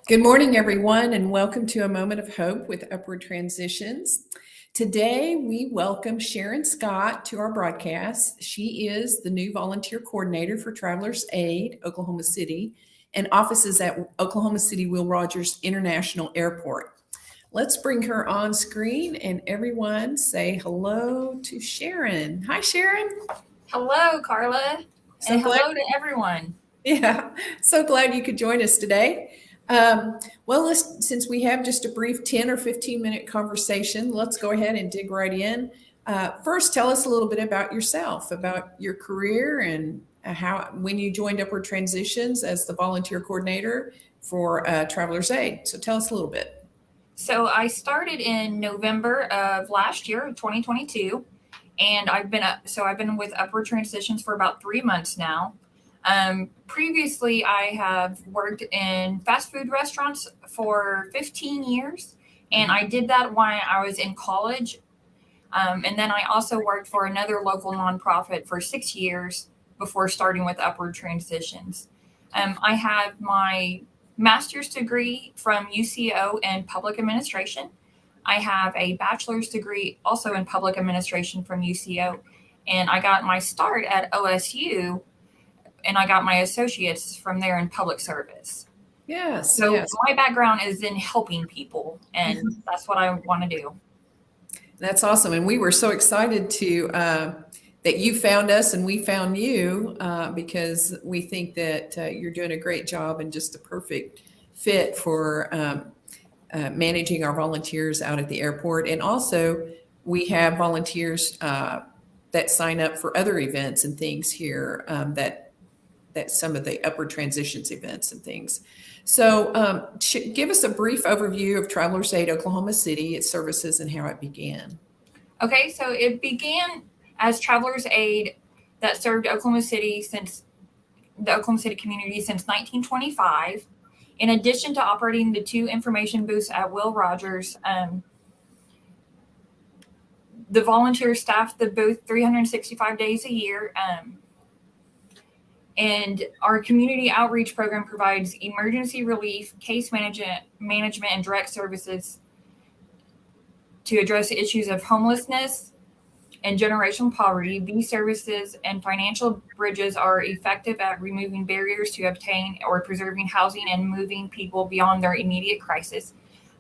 Good morning, everyone, and welcome to A Moment of Hope with Upward Transitions. Today, we welcome Sharon Scott to our broadcast. She is the new volunteer coordinator for Travelers Aid, Oklahoma City, and offices at Oklahoma City Will Rogers International Airport. Let's bring her on screen and everyone say hello to Sharon. Hi, Sharon. Hello, Carla, and hello to everyone. Yeah, so glad you could join us today. Since we have just a brief 10 or 15 minute conversation, let's go ahead and dig right in. First, tell us a little bit about yourself, about your career, and when you joined Upward Transitions as the volunteer coordinator for Travelers Aid. So tell us a little bit. So I started in November of last year, 2022, and I've been with Upward Transitions for about 3 months now. Previously, I have worked in fast food restaurants for 15 years, and I did that while I was in college. And then I also worked for another local nonprofit for 6 years before starting with Upward Transitions. I have my master's degree from UCO in public administration. I have a bachelor's degree also in public administration from UCO, and I got my start at OSU, and I got my associates from there in public service. Yes. So yes. my background is in helping people, and that's what I want to do. That's awesome. And we were so excited that you found us and we found you because we think that you're doing a great job and just the perfect fit for managing our volunteers out at the airport. And also, we have volunteers that sign up for other events and things here that some of the Upward Transitions events and things. So give us a brief overview of Travelers Aid Oklahoma City, its services, and how it began. Okay, so it began as Travelers Aid that served Oklahoma City the Oklahoma City community since 1925. In addition to operating the 2 information booths at Will Rogers, the volunteers staffed the booth 365 days a year. And our community outreach program provides emergency relief, case management, and direct services to address issues of homelessness and generational poverty. These services and financial bridges are effective at removing barriers to obtain or preserving housing and moving people beyond their immediate crisis.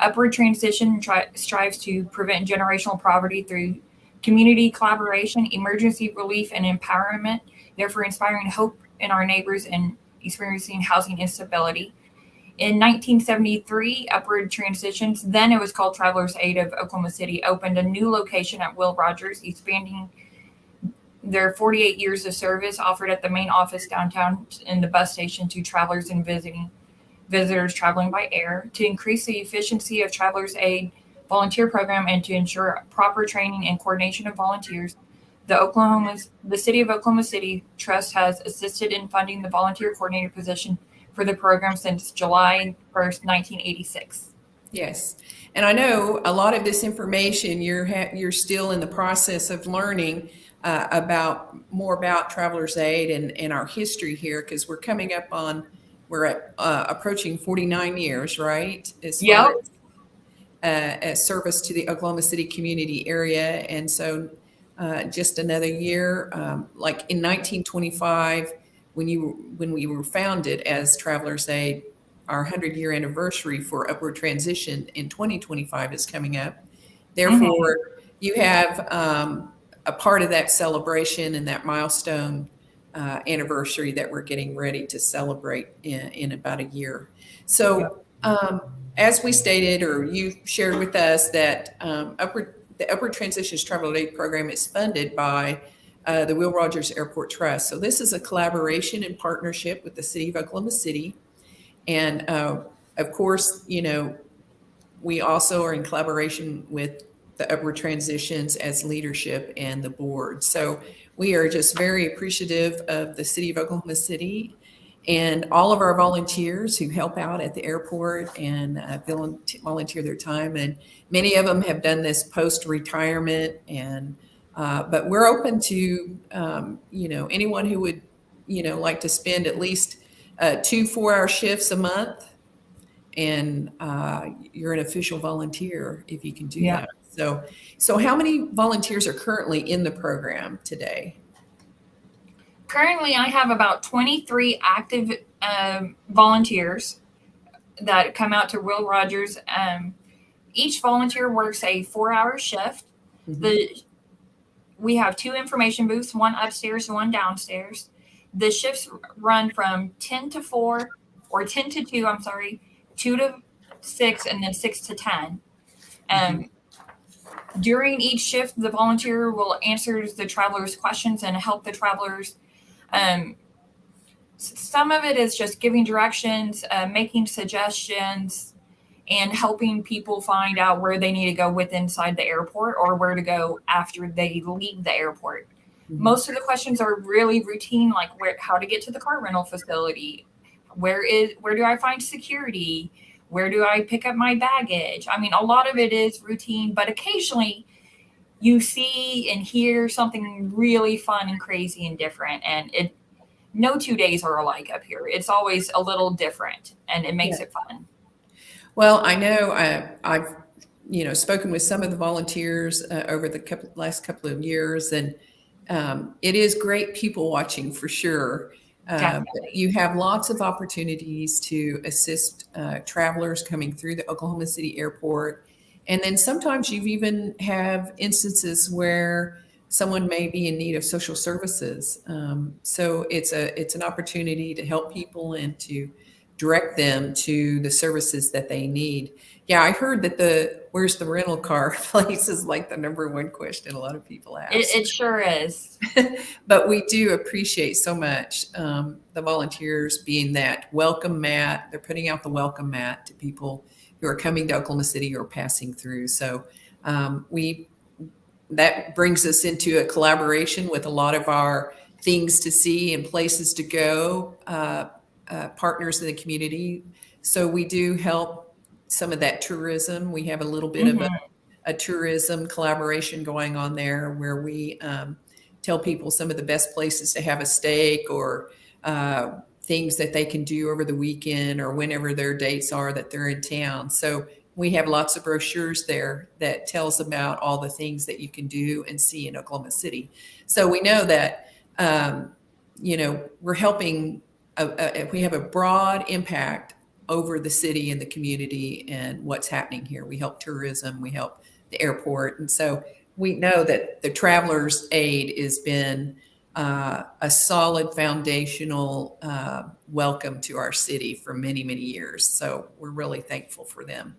Upward Transition strives to prevent generational poverty through community collaboration, emergency relief, and empowerment, therefore inspiring hope in our neighbors and experiencing housing instability. In 1973, Upward Transitions, then it was called Travelers Aid of Oklahoma City, opened a new location at Will Rogers, expanding their 48 years of service offered at the main office downtown and the bus station to travelers and visitors traveling by air. To increase the efficiency of Travelers Aid volunteer program and to ensure proper training and coordination of volunteers, the City of Oklahoma City Trust has assisted in funding the volunteer coordinator position for the program since July 1st, 1986. Yes. And I know a lot of this information you're still in the process of learning more about Travelers Aid and our history here, because we're approaching 49 years, right? As service to the Oklahoma City community area. And so just another year, like in 1925, when we were founded as Travelers Aid, our 100-year anniversary for Upward Transition in 2025 is coming up. Therefore, you have a part of that celebration and that milestone anniversary that we're getting ready to celebrate in about a year. So as we stated, or you shared with us, that the Upward Transitions Travel Aid Program is funded by the Will Rogers Airport Trust. So this is a collaboration and partnership with the City of Oklahoma City. And of course, we also are in collaboration with the Upward Transitions as leadership and the board. So we are just very appreciative of the City of Oklahoma City and all of our volunteers who help out at the airport and volunteer their time. And many of them have done this post-retirement, but we're open to anyone who would like to spend at least 2 4-hour shifts a month and you're an official volunteer if you can do Yeah. that. So how many volunteers are currently in the program today? Currently, I have about 23 active volunteers that come out to Will Rogers. Each volunteer works a 4-hour shift. Mhm. We have 2 information booths, one upstairs and one downstairs. The shifts run from 10 to 4, or 10 to 2, I'm sorry, 2 to 6, and then 6 to 10. Mhm. During each shift, the volunteer will answer the travelers' questions and help the travelers. Um, some of it is just giving directions, making suggestions, and helping people find out where they need to go with inside the airport or where to go after they leave the airport. Mhm. Most of the questions are really routine, like how to get to the car rental facility, where do I find security, where do I pick up my baggage. I mean, a lot of it is routine, but occasionally you see and hear something really fun and crazy and different, and no 2 days are alike up here. It's always a little different, and it makes Yeah. it fun. Well, I know I've spoken with some of the volunteers over the last couple of years, and it is great people watching for sure. But Definitely. you have lots of opportunities to assist travelers coming through the Oklahoma City airport, and then sometimes you even have instances where someone may be in need of social services. So it's an opportunity to help people and to direct them to the services that they need. Yeah, I heard that the where's the rental car place is like the number one question a lot of people ask. It sure is. But we do appreciate so much the volunteers being that welcome mat. They're putting out the welcome mat to people who are coming to Oklahoma City or passing through. So we that brings us into a collaboration with a lot of our things to see and places to go partners in the community. So we do help some of that tourism. We have a little bit of Mhm. a tourism collaboration going on there where we tell people some of the best places to have a steak or things that they can do over the weekend or whenever their dates are that they're in town. So we have lots of brochures there that tells about all the things that you can do and see in Oklahoma City. So we know that we're helping. We have a broad impact over the city and the community and what's happening here. We help tourism, we help the airport, and so we know that the Travelers Aid has been a solid foundational welcome to our city for many, many years. So we're really thankful for them.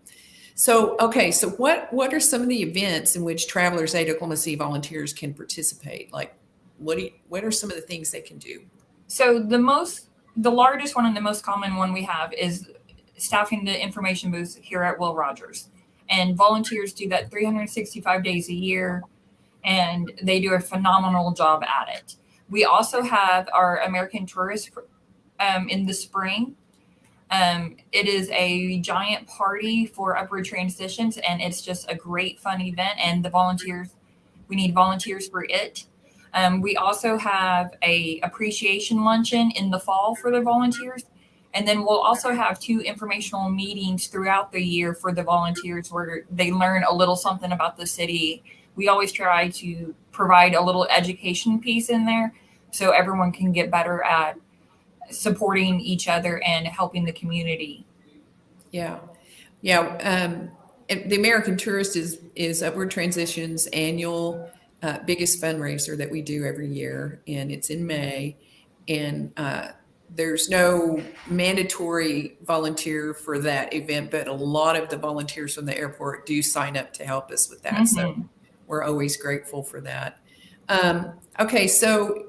So, okay, so what are some of the events in which Travelers Aid Oklahoma City volunteers can participate? Like, what are some of the things they can do? So the largest one and the most common one we have is staffing the information booths here at Will Rogers. And volunteers do that 365 days a year, and they do a phenomenal job at it. We also have our American Tourist in the spring. It is a giant party for upward transitions, and it's just a great fun event. And we need volunteers for it. We also have a appreciation luncheon in the fall for the volunteers. And then we'll also have 2 informational meetings throughout the year for the volunteers where they learn a little something about the city. We always try to provide a little education piece in there so everyone can get better at supporting each other and helping the community. Yeah, yeah. The American Tourist is Upward Transition's annual biggest fundraiser that we do every year, and it's in May. And there's no mandatory volunteer for that event, but a lot of the volunteers from the airport do sign up to help us with that. So Mm-hmm. we're always grateful for that. Okay, so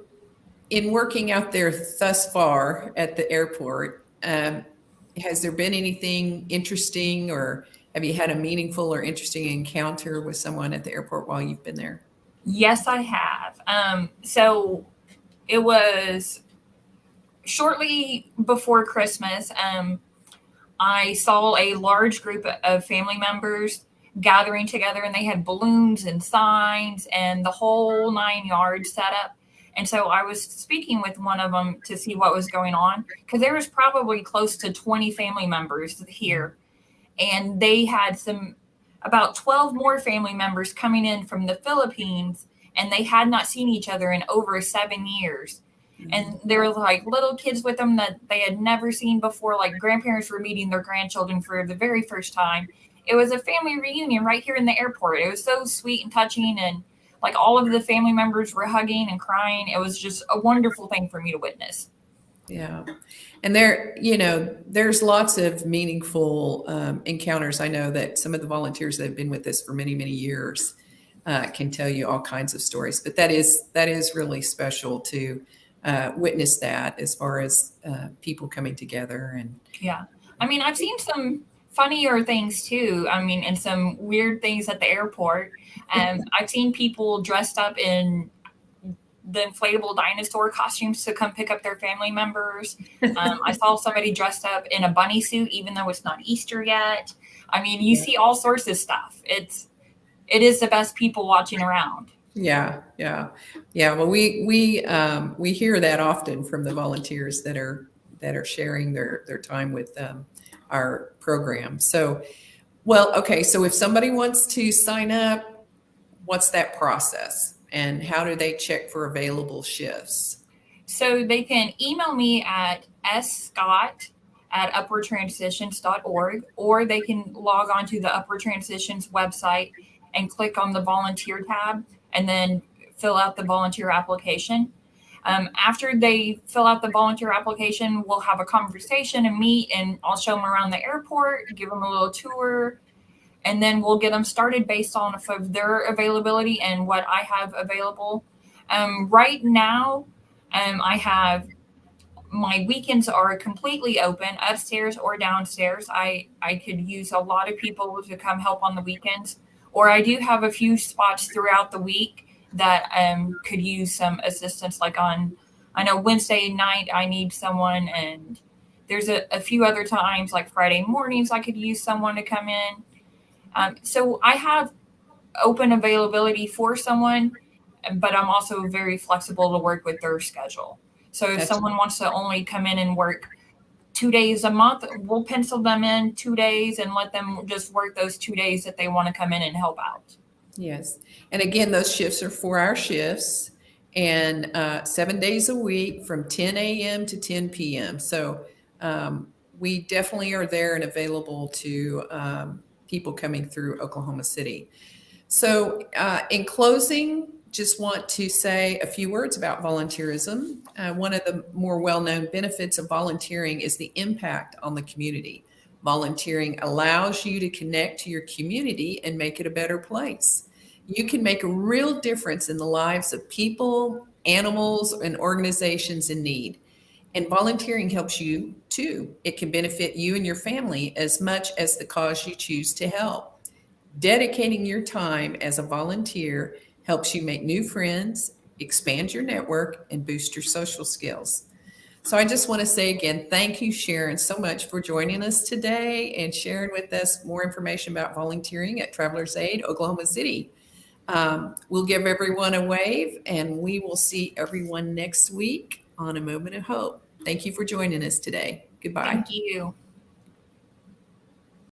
in working out there thus far at the airport, has there been anything interesting or have you had a meaningful or interesting encounter with someone at the airport while you've been there? Yes, I have. So it was shortly before Christmas. I saw a large group of family members gathering together, and they had balloons and signs and the whole 9 yards set up. And so I was speaking with one of them to see what was going on, because there was probably close to 20 family members here. And they had about 12 more family members coming in from the Philippines, and they had not seen each other in over 7 years. And there were like little kids with them that they had never seen before. Like grandparents were meeting their grandchildren for the very first time. It was a family reunion right here in the airport. It was so sweet and touching, and like all of the family members were hugging and crying. It was just a wonderful thing for me to witness. Yeah. And there's lots of meaningful encounters. I know that some of the volunteers that have been with us for many, many years can tell you all kinds of stories, but that is really special to witness that, as far as people coming together. And yeah, I mean, I've seen some funnier things too. I mean, and some weird things at the airport. I've seen people dressed up in the inflatable dinosaur costumes to come pick up their family members. I saw somebody dressed up in a bunny suit, even though it's not Easter yet. I mean, you see all sorts of stuff. It is the best people watching around. Yeah. Well, we hear that often from the volunteers that are sharing their time with our program. So, well, okay. So if somebody wants to sign up, what's that process, and how do they check for available shifts? So they can email me at scott@upwardtransitions.org, or they can log on to the Upward Transitions website and click on the volunteer tab, and then fill out the volunteer application. After they fill out the volunteer application, we'll have a conversation and meet, and I'll show them around the airport, give them a little tour, and then we'll get them started based on of their availability and what I have available. Right now, I have my weekends are completely open, upstairs or downstairs. I could use a lot of people to come help on the weekends, or I do have a few spots throughout the week that could use some assistance. Like I know Wednesday night I need someone, and there's a few other times like Friday mornings I could use someone to come in. So I have open availability for someone, but I'm also very flexible to work with their schedule. So if someone wants to only come in and work 2 days a month, we'll pencil them in 2 days and let them just work those 2 days that they want to come in and help out. Yes. And again, those shifts are 4-hour shifts, and 7 days a week from 10 a.m. to 10 p.m. So we definitely are there and available to people coming through Oklahoma City. So in closing, just want to say a few words about volunteerism. One of the more well-known benefits of volunteering is the impact on the community. Volunteering allows you to connect to your community and make it a better place. You can make a real difference in the lives of people, animals, and organizations in need. And volunteering helps you too. It can benefit you and your family as much as the cause you choose to help. Dedicating your time as a volunteer helps you make new friends, expand your network, and boost your social skills. So I just want to say again, thank you, Sharon, so much for joining us today and sharing with us more information about volunteering at Travelers Aid, Oklahoma City. We'll give everyone a wave, and we will see everyone next week on A Moment of Hope. Thank you for joining us today. Goodbye. Thank you.